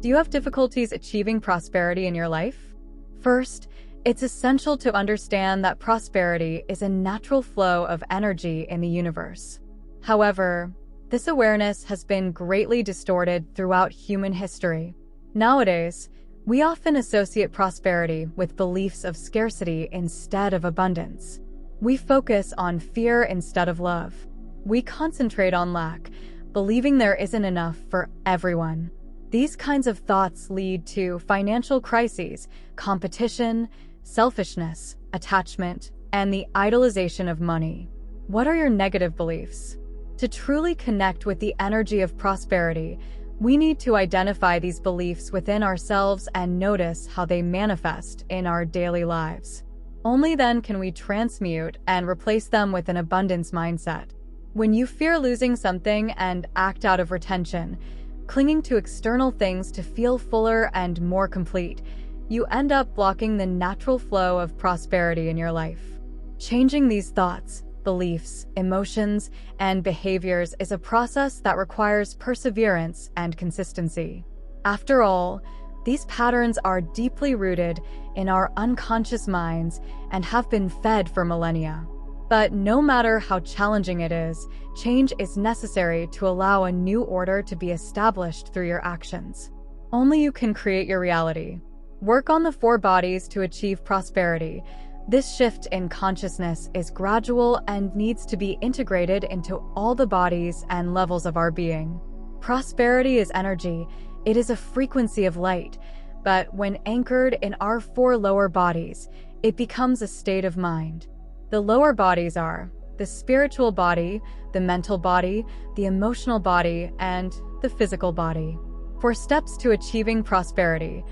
Do you have difficulties achieving prosperity in your life? First, it's essential to understand that prosperity is a natural flow of energy in the universe. However, this awareness has been greatly distorted throughout human history. Nowadays, we often associate prosperity with beliefs of scarcity instead of abundance. We focus on fear instead of love. We concentrate on lack, believing there isn't enough for everyone. These kinds of thoughts lead to financial crises, competition, selfishness, attachment, and the idolization of money. What are your negative beliefs? To truly connect with the energy of prosperity, we need to identify these beliefs within ourselves and notice how they manifest in our daily lives. Only then can we transmute and replace them with an abundance mindset. When you fear losing something and act out of retention, clinging to external things to feel fuller and more complete, you end up blocking the natural flow of prosperity in your life. Changing these thoughts, beliefs, emotions, and behaviors is a process that requires perseverance and consistency. After all, these patterns are deeply rooted in our unconscious minds and have been fed for millennia. But no matter how challenging it is, change is necessary to allow a new order to be established through your actions. Only you can create your reality. Work on the 4 bodies to achieve prosperity. This shift in consciousness is gradual and needs to be integrated into all the bodies and levels of our being. Prosperity is energy. It is a frequency of light, but when anchored in our 4 lower bodies, it becomes a state of mind. The lower bodies are the spiritual body, the mental body, the emotional body, and the physical body. 4 steps to achieving prosperity.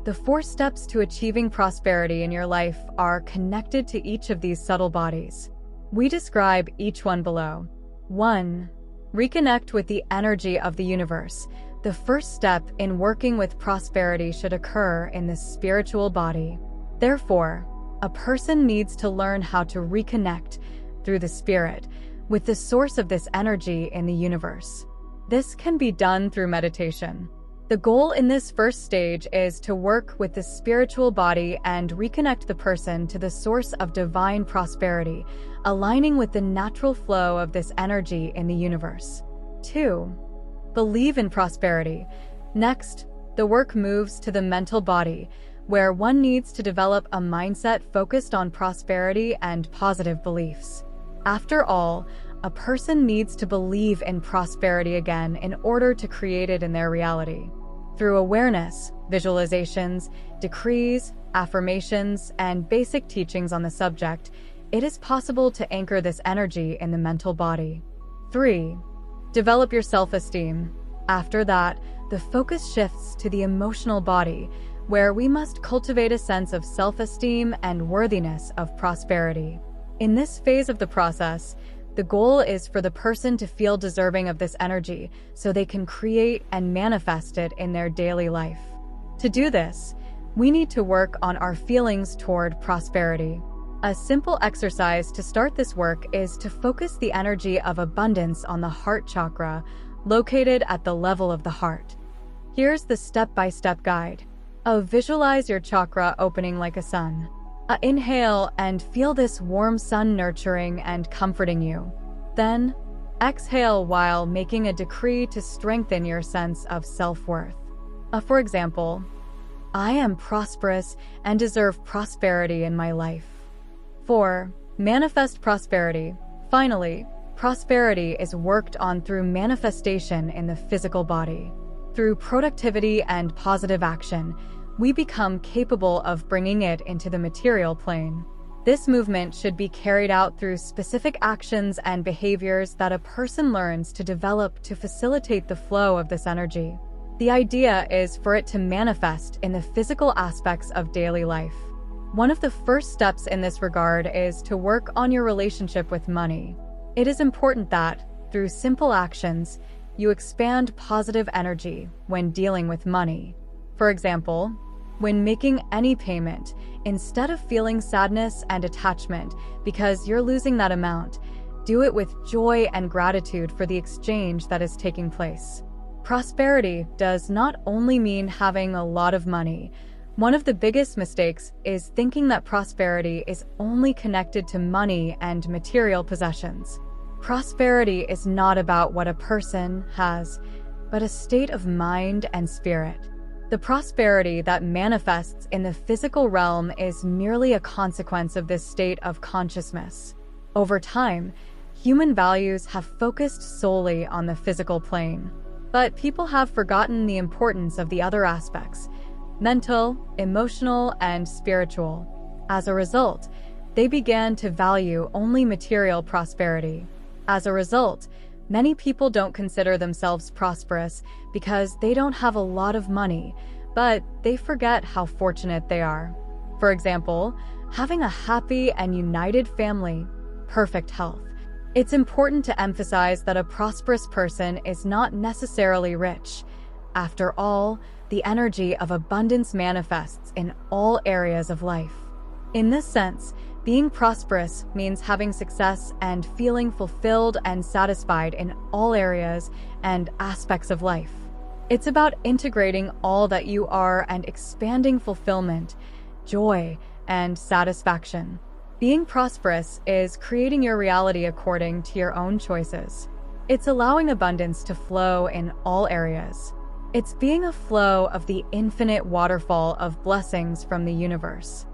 The 4 steps to achieving prosperity in your life are connected to each of these subtle bodies. We describe each one below. 1. Reconnect with the energy of the universe. The first step in working with prosperity should occur in the spiritual body. Therefore, a person needs to learn how to reconnect through the spirit with the source of this energy in the universe. This can be done through meditation. The goal in this first stage is to work with the spiritual body and reconnect the person to the source of divine prosperity, aligning with the natural flow of this energy in the universe. 2. Believe in prosperity. Next, the work moves to the mental body, where one needs to develop a mindset focused on prosperity and positive beliefs. After all, a person needs to believe in prosperity again in order to create it in their reality. Through awareness, visualizations, decrees, affirmations, and basic teachings on the subject, it is possible to anchor this energy in the mental body. 3. Develop your self-esteem. After that, the focus shifts to the emotional body, where we must cultivate a sense of self-esteem and worthiness of prosperity. In this phase of the process, the goal is for the person to feel deserving of this energy so they can create and manifest it in their daily life. To do this, we need to work on our feelings toward prosperity. A simple exercise to start this work is to focus the energy of abundance on the heart chakra, located at the level of the heart. Here's the step-by-step guide. Visualize your chakra opening like a sun. Inhale and feel this warm sun nurturing and comforting you. Then, exhale while making a decree to strengthen your sense of self-worth. For example, I am prosperous and deserve prosperity in my life. 4. Manifest prosperity. Finally, prosperity is worked on through manifestation in the physical body. Through productivity and positive action, we become capable of bringing it into the material plane. This movement should be carried out through specific actions and behaviors that a person learns to develop to facilitate the flow of this energy. The idea is for it to manifest in the physical aspects of daily life. One of the first steps in this regard is to work on your relationship with money. It is important that, through simple actions, you expand positive energy when dealing with money. For example, when making any payment, instead of feeling sadness and attachment because you're losing that amount, do it with joy and gratitude for the exchange that is taking place. Prosperity does not only mean having a lot of money. One of the biggest mistakes is thinking that prosperity is only connected to money and material possessions. Prosperity is not about what a person has, but a state of mind and spirit. The prosperity that manifests in the physical realm is merely a consequence of this state of consciousness. Over time, human values have focused solely on the physical plane. But people have forgotten the importance of the other aspects: mental, emotional, and spiritual. As a result, they began to value only material prosperity. As a result, many people don't consider themselves prosperous because they don't have a lot of money, but they forget how fortunate they are. For example, having a happy and united family, perfect health. It's important to emphasize that a prosperous person is not necessarily rich. After all, the energy of abundance manifests in all areas of life. In this sense, being prosperous means having success and feeling fulfilled and satisfied in all areas and aspects of life. It's about integrating all that you are and expanding fulfillment, joy, and satisfaction. Being prosperous is creating your reality according to your own choices. It's allowing abundance to flow in all areas. It's being a flow of the infinite waterfall of blessings from the universe.